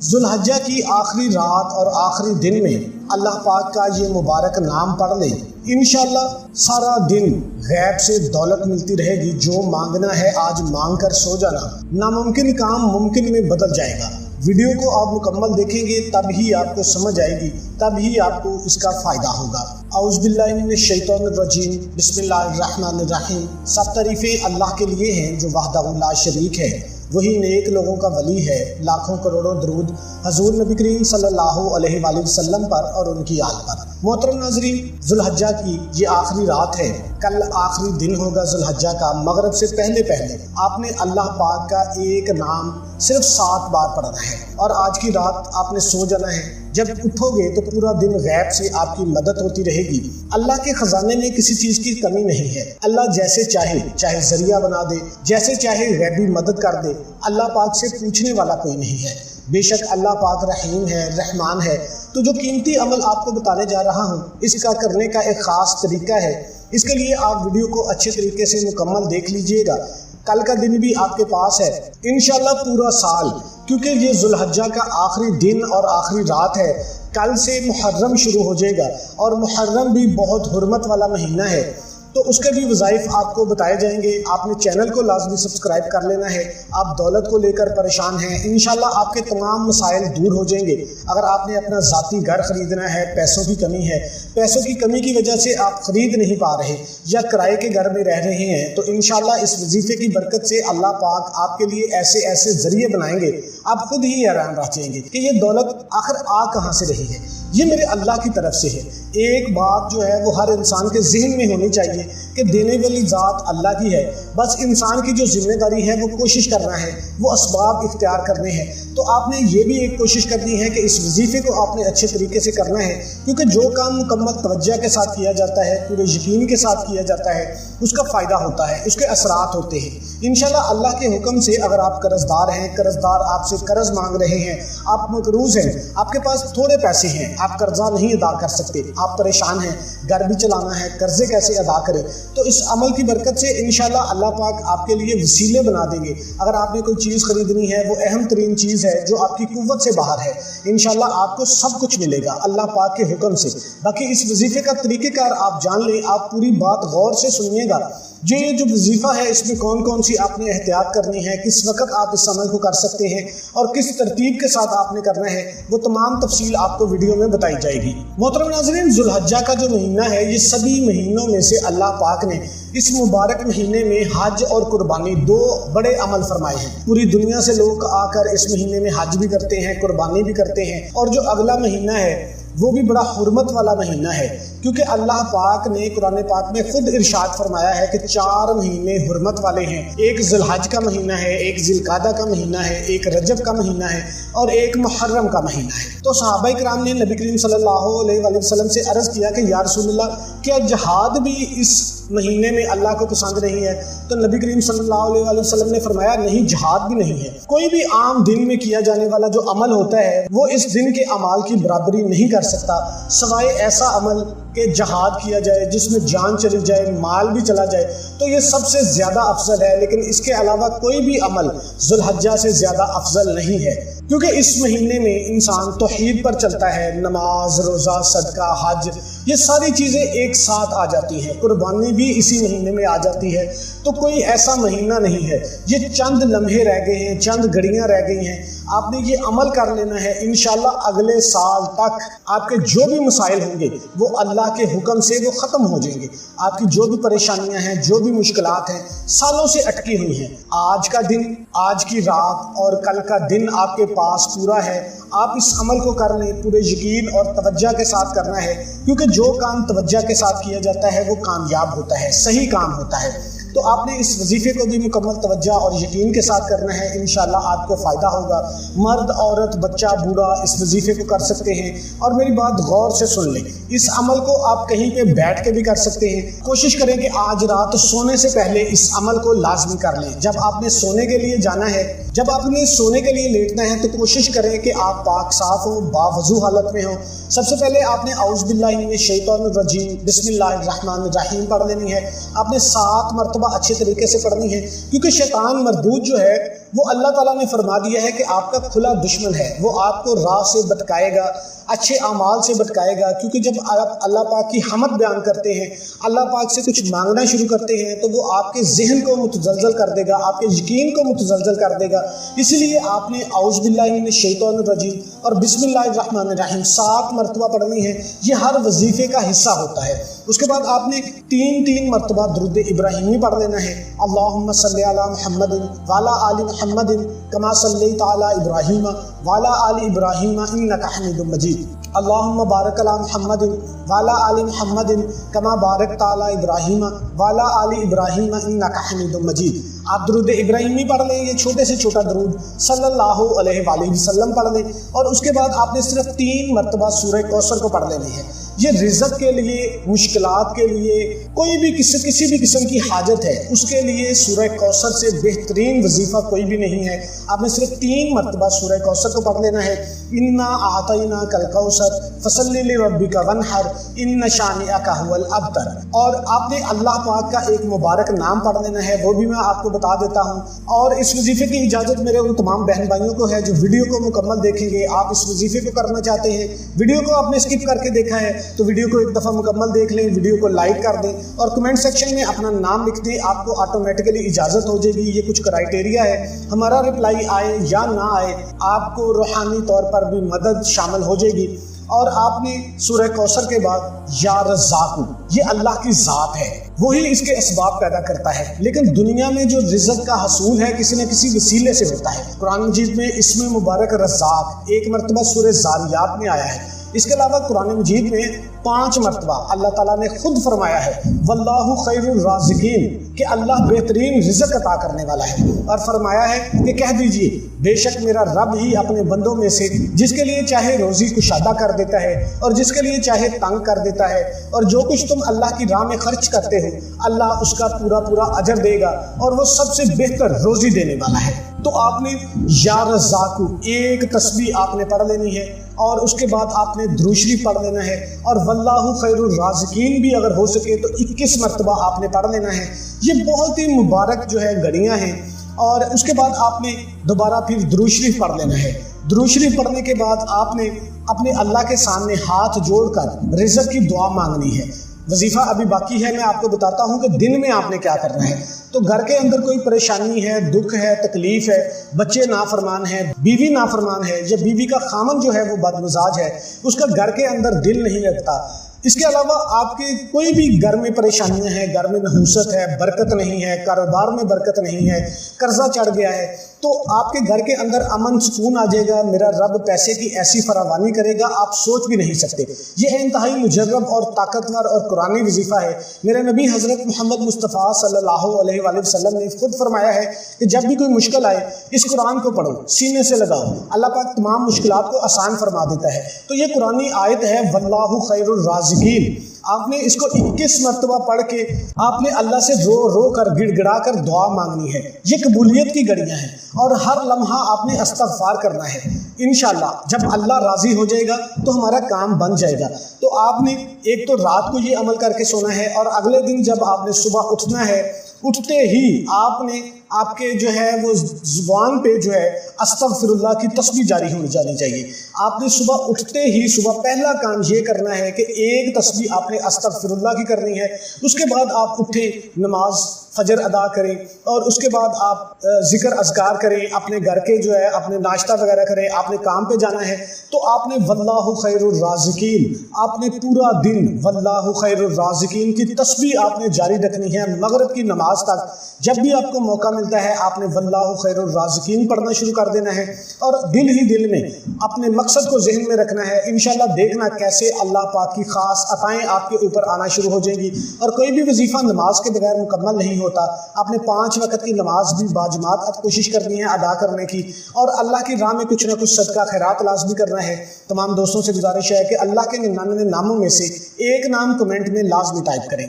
ذوالحجہ کی آخری رات اور آخری دن میں اللہ پاک کا یہ مبارک نام پڑھ لیں، انشاءاللہ سارا دن غیب سے دولت ملتی رہے گی۔ جو مانگنا ہے آج مانگ کر سو جانا، ناممکن کام ممکن میں بدل جائے گا۔ ویڈیو کو آپ مکمل دیکھیں گے تب ہی آپ کو سمجھ آئے گی، تب ہی آپ کو اس کا فائدہ ہوگا۔ اعوذ باللہ من الشیطان الرجیم، بسم اللہ الرحمن الرحیم۔ سب تعریفیں اللہ کے لیے ہیں جو وحدہ لا شریک ہے، وہی نیک لوگوں کا ولی ہے۔ لاکھوں کروڑوں درود حضور نبی کریم صلی اللہ علیہ وآلہ وسلم پر اور ان کی آل پر۔ محترم ناظرین، ذوالحجہ کی یہ آخری رات ہے، کل آخری دن ہوگا ذوالحجہ کا۔ مغرب سے پہلے آپ نے اللہ پاک کا ایک نام صرف 7 بار پڑھنا ہے، اور آج کی رات آپ نے سو جانا ہے۔ جب اٹھو گے تو پورا دن غیب سے آپ کی مدد ہوتی رہے گی۔ اللہ کے خزانے میں کسی چیز کی کمی نہیں ہے۔ اللہ جیسے چاہے ذریعہ بنا دے، جیسے چاہے غیبی مدد کر دے۔ اللہ پاک سے پوچھنے والا کوئی نہیں ہے۔ بے شک اللہ پاک رحیم ہے، رحمان ہے۔ تو جو قیمتی عمل آپ کو بتانے جا رہا ہوں، اس کا کرنے کا ایک خاص طریقہ ہے۔ اس کے لیے آپ ویڈیو کو اچھے طریقے سے مکمل دیکھ لیجئے گا۔ کل کا دن بھی آپ کے پاس ہے، انشاءاللہ پورا سال، کیونکہ یہ ذوالحجہ کا آخری دن اور آخری رات ہے۔ کل سے محرم شروع ہو جائے گا، اور محرم بھی بہت حرمت والا مہینہ ہے، تو اس کے بھی وظائف آپ کو بتائے جائیں گے۔ آپ نے چینل کو لازمی سبسکرائب کر لینا ہے۔ آپ دولت کو لے کر پریشان ہیں، انشاءاللہ آپ کے تمام مسائل دور ہو جائیں گے۔ اگر آپ نے اپنا ذاتی گھر خریدنا ہے، پیسوں کی کمی ہے، پیسوں کی کمی کی وجہ سے آپ خرید نہیں پا رہے، یا کرائے کے گھر میں رہ رہے ہیں، تو انشاءاللہ اس وظیفے کی برکت سے اللہ پاک آپ کے لیے ایسے ذریعے بنائیں گے، آپ خود ہی حیران رہ جائیں گے کہ یہ دولت آخر آ کہاں سے رہی ہے۔ یہ میرے اللہ کی طرف سے ہے۔ ایک بات جو ہے وہ ہر انسان کے ذہن میں ہونی چاہیے کہ دینے والی ذات اللہ کی ہے، بس انسان کی جو ذمہ داری ہے وہ کوشش کرنا ہے، وہ اسباب اختیار کرنے ہیں۔ تو آپ نے یہ بھی ایک کوشش کرنی ہے کہ اس وظیفے کو آپ نے اچھے طریقے سے کرنا ہے، کیونکہ جو کام مکمل توجہ کے ساتھ کیا جاتا ہے، پورے یقین کے ساتھ کیا جاتا ہے، اس کا فائدہ ہوتا ہے، اس کے اثرات ہوتے ہیں۔ انشاءاللہ اللہ کے حکم سے اگر آپ قرض دار ہیں، قرض دار آپ سے قرض مانگ رہے ہیں، آپ مقروض ہیں، آپ کے پاس تھوڑے پیسے ہیں، آپ قرضہ نہیں ادا کر سکتے، آپ پریشان ہیں، گھر بھی چلانا ہے، قرضے کیسے ادا کریں، تو اس عمل کی برکت سے انشاءاللہ اللہ پاک آپ کے لیے وسیلے بنا دیں گے۔ اگر آپ نے کوئی چیز خریدنی ہے، وہ اہم ترین چیز ہے جو آپ کی قوت سے باہر ہے، انشاءاللہ آپ کو سب کچھ ملے گا اللہ پاک کے حکم سے۔ باقی اس وظیفے کا طریقہ کار آپ جان لیں، آپ پوری بات غور سے سنیے گا۔ یہ جو وظیفہ ہے اس میں کون کون سی آپ نے احتیاط کرنی ہے، کس وقت آپ اس عمل کو کر سکتے ہیں، اور کس ترتیب کے ساتھ آپ نے کرنا ہے، وہ تمام تفصیل آپ کو ویڈیو میں بتائی جائے گی۔ محترم ناظرین، ذوالحجہ کا جو مہینہ ہے، یہ سبھی مہینوں میں سے اللہ پاک نے اس مبارک مہینے میں حج اور قربانی 2 بڑے عمل فرمائے ہیں۔ پوری دنیا سے لوگ آ کر اس مہینے میں حج بھی کرتے ہیں، قربانی بھی کرتے ہیں، اور جو اگلا مہینہ ہے وہ بھی بڑا حرمت والا مہینہ ہے، کیونکہ اللہ پاک نے قرآن پاک میں خود ارشاد فرمایا ہے کہ 4 مہینے حرمت والے ہیں۔ ایک ذوالحج کا مہینہ ہے، ایک ذی القعدہ کا مہینہ ہے، ایک رجب کا مہینہ ہے، اور ایک محرم کا مہینہ ہے۔ تو صحابہ کرام نے نبی کریم صلی اللہ علیہ وآلہ وسلم سے عرض کیا کہ یا رسول اللہ، کیا جہاد بھی اس مہینے میں اللہ کو پسند نہیں ہے؟ تو نبی کریم صلی اللہ علیہ وآلہ وسلم نے فرمایا نہیں، جہاد بھی نہیں ہے۔ کوئی بھی عام دن میں کیا جانے والا جو عمل ہوتا ہے وہ اس دن کے اعمال کی برابری نہیں کر سکتا، سوائے ایسا عمل کہ جہاد کیا جائے جس میں جان چلی جائے، مال بھی چلا جائے، تو یہ سب سے زیادہ افضل ہے۔ لیکن اس کے علاوہ کوئی بھی عمل ذوالحجہ سے زیادہ افضل نہیں ہے، کیونکہ اس مہینے میں انسان توحید پر چلتا ہے۔ نماز، روزہ، صدقہ، حج، یہ ساری چیزیں ایک ساتھ آ جاتی ہیں، قربانی بھی اسی مہینے میں آ جاتی ہے۔ تو کوئی ایسا مہینہ نہیں ہے، یہ چند لمحے رہ گئے ہیں، چند گھڑیاں رہ گئی ہیں، آپ نے یہ عمل کر لینا ہے۔ انشاءاللہ اگلے سال تک آپ کے جو بھی مسائل ہوں گے وہ اللہ کے حکم سے وہ ختم ہو جائیں گے۔ آپ کی جو بھی پریشانیاں ہیں، جو بھی مشکلات ہیں، سالوں سے اٹکی ہوئی ہیں، آج کا دن، آج کی رات اور کل کا دن آپ کے پاس پورا ہے۔ آپ اس عمل کو کر لیں، پورے یقین اور توجہ کے ساتھ کرنا ہے، کیونکہ جو کام توجہ کے ساتھ کیا جاتا ہے وہ کامیاب ہوتا ہے، صحیح کام ہوتا ہے۔ تو آپ نے اس وظیفے کو بھی مکمل توجہ اور یقین کے ساتھ کرنا ہے، انشاءاللہ آپ کو فائدہ ہوگا۔ مرد، عورت، بچہ، بوڑھا اس وظیفے کو کر سکتے ہیں، اور میری بات غور سے سن لیں، اس عمل کو آپ کہیں پہ بیٹھ کے بھی کر سکتے ہیں۔ کوشش کریں کہ آج رات سونے سے پہلے اس عمل کو لازمی کر لیں۔ جب آپ نے سونے کے لیے جانا ہے जब आपने सोने के लिए लेटना है तो कोशिश करें कि आप पाक साफ हो, बावजू हालत में हो। सबसे पहले आपने औज़ बिल्लाहि मिनश शैतानिर रजीम बिस्मिल्लाहिर्रहमानिर्रहीम पढ़ लेनी है। आपने 7 मरतबा अच्छे तरीके से पढ़नी है, क्योंकि शैतान मरदूद जो है वो अल्लाह ताला ने फरमा दिया है कि आपका खुला दुश्मन है। वो आपको राह से भटकाएगा, अच्छे अमाल से भटकाएगा। क्योंकि जब आप अल्लाह पाक की हमद बयान करते हैं, अल्लाह पाक से कुछ मांगना शुरू करते हैं, तो वो आपके जहन को मुतज़लज़ल कर देगा, आपके यकीन को मुतज़लज़ल कर देगा। इसलिए आपने औज़ बिल्लाहि मिनश शैतानिर रजीम और बिस्मिल्लाहिर्रहमानिर्रहीम 7 मरतबा पढ़नी है। ये हर वजीफे का हिस्सा होता है। उसके बाद आपने 3 मरतबा दुरूद इब्राहिमी पढ़ लेना है। अल्लाहुम्मा सल्लि अला मुहम्मदिन वाला आलि मुहम्मदिन कमा सल्लैता अला इब्राहीम वाला आलि इब्राहीम इन्नका हमीदुम मजीद। अल्लाहुम्मा बारिक अला मुहम्मदिन वाला आलि मुहम्मदिन कमा बारकता अला इब्राहीम वाला आलि इब्राहीम इन्नका हमीदुम मजीद। आप दुरूद इब्राहिमी पढ़ लें, ये छोटे से छोटा दुरूद सल्लल्लाहु अलैहि वसल्लम पढ़ लें। और उसके बाद आपने सिर्फ 3 मरतबा सूरह कौसर को पढ़ लेनी है। ये रिज़्क़ के लिए, मुश्किलात के लिए, कोई भी किसी भी किस्म की हाजत है उसके लिए सूरह कौसर से बेहतरीन वजीफ़ा कोई भी नहीं है। आपने सिर्फ 3 मरतबा सूरह कौसर को पढ़ लेना है। इन्ना आतैना कल कौसर फसल्लि लिरब्बिका वन्हर इन्न शानिअका हुवल अब्तर। और आपने अल्लाह पाक का एक मुबारक नाम पढ़ लेना है, वो भी मैं आपको बता देता हूँ। और इस वजीफे की इजाज़त मेरे उन तमाम बहन भाइयों को है जो वीडियो को मुकम्मल देखेंगे। आप इस वजीफे को करना चाहते हैं, वीडियो को आपने स्किप करके देखा है तो वीडियो को एक दफ़ा मुकम्मल देख लें, वीडियो को लाइक कर दें और कमेंट सेक्शन में अपना नाम लिख दें। आपको ऑटोमेटिकली इजाज़त हो जाएगी। ये कुछ क्राइटेरिया है, हमारा रिप्लाई आए या ना आए, आपको रूहानी तौर पर भी मदद शामिल हो जाएगी। और आपने सूरह कौसर के बाद या रज़्ज़ाक़ु, ये अल्लाह की ज़ात है, वही इसके असबाब पैदा करता है। लेकिन दुनिया में जो रिज़्क़ का हसूल है किसी न किसी वसीले से होता है। कुरान मजीद में इसमें मुबारक रज़्ज़ाक़ 1 मरतबा सूरह ज़ारियात में आया है। इसके अलावा कुरान मजीद में 5 मरतबा अल्लाह ताला ने खुद फरमाया है वल्लाहु खैरुर राज़िकीन, कि अल्लाह बेहतरीन रिज़्क़ अता करने वाला है। और फरमाया है कि कह दीजिए बेशक मेरा रब ही अपने बंदों में से जिसके लिए चाहे रोज़ी कुशादा कर देता है और जिसके लिए चाहे तंग कर देता है। और जो कुछ तुम अल्लाह की राह में खर्च करते हो अल्लाह उसका पूरा अजर देगा और वो सबसे बेहतर रोज़ी देने वाला है। तो आपने या रज़्ज़ाक़ु 1 तस्बीह आपने पढ़ लेनी है और उसके बाद आपने दुरूद शरीफ पढ़ लेना है। और वल्लाहु खैरुर राज़िकीन भी अगर हो सके तो 21 मरतबा आपने पढ़ लेना है। ये बहुत ही मुबारक जो है घड़ियाँ हैं। और उसके बाद आपने दोबारा फिर दुरूद शरीफ पढ़ लेना है। दुरूद शरीफ पढ़ने के बाद आपने अपने अल्लाह के सामने हाथ जोड़कर रिज़्क़ की दुआ मांगनी है। वजीफ़ा अभी बाकी है, मैं आपको बताता हूँ कि दिन में आपने क्या करना है। तो घर के अंदर कोई परेशानी है, दुख है, तकलीफ़ है, बच्चे नाफरमान है, बीवी नाफरमान है, या बीवी का खामन जो है वो बदमिजाज है, उसका घर के अंदर दिल नहीं लगता। इसके अलावा आपके कोई भी घर में परेशानियां हैं, घर में नहूसत है, बरकत नहीं है, कारोबार में बरकत नहीं है, कर्जा चढ़ गया है, तो आपके घर के अंदर अमन सुकून आ जाएगा। मेरा रब पैसे की ऐसी फरावानी करेगा आप सोच भी नहीं सकते। ये इंतहाई मुजर्रब और ताकतवर और कुरानी वजीफ़ा है। मेरे नबी हज़रत मोहम्मद मुस्तफ़ा सल्लल्लाहु अलैहि वसल्लम ने खुद फरमाया है कि जब भी कोई मुश्किल आए इस कुरान को पढ़ो, सीने से लगाओ, अल्लाह पाक तमाम मुश्किलात को आसान फरमा देता है। तो ये कुरानी आयत है वल्लाहु खैरुर राज़िकीन। आपने इसको 21 मरतबा पढ़ के आपने अल्लाह से रो रो कर गिड़गिड़ा कर दुआ मांगनी है। ये कबूलियत की घड़ियाँ हैं और हर लम्हा आपने इस्तग़फ़ार करना है। इंशाअल्लाह जब अल्लाह राज़ी हो जाएगा तो हमारा काम बन जाएगा। तो आपने एक तो रात को ये अमल करके सोना है और अगले दिन जब आपने सुबह उठना है, उठते ही आपने आपके जो है वो ज़ुबान पे जो है अस्तग़फ़िरुल्लाह की तस्बीह जारी होनी जानी चाहिए। आपने सुबह उठते ही सुबह पहला काम ये करना है कि 1 तस्बीह आपने अस्तग़फ़िरुल्लाह की करनी है। उसके बाद आप उठे, नमाज फजर अदा करें और उसके बाद आप ज़िक्र अज़कार करें, अपने घर के जो है अपने नाश्ता वगैरह करें, आपने काम पे जाना है तो आपने वल्लाहु खैरुर राज़िकीन, आपने पूरा दिन वल्लाहु खैरुर राज़िकीन की तस्बीह आपने जारी रखनी है मगरिब की नमाज तक। जब भी आपको मौका मिलता है आपने वल्लाहु खैरुर राज़िकीन पढ़ना शुरू कर देना है और दिल ही दिल में अपने मकसद को जहन में रखना है। इंशाल्लाह देखना कैसे अल्लाह पाक की ख़ास अताएँ आपके ऊपर आना शुरू हो जाएंगी। और कोई भी वजीफ़ा नमाज के बगैर मुकम्मल नहीं होता। आपने 5 वक्त की नमाज भी बाजमात कोशिश करनी है अदा करने की और अल्लाह की राह में कुछ ना कुछ सदका खैरात लाज़मी करना है। तमाम दोस्तों से गुजारिश है कि अल्लाह के 99 नामों में से एक नाम कमेंट में लाजमी टाइप करें।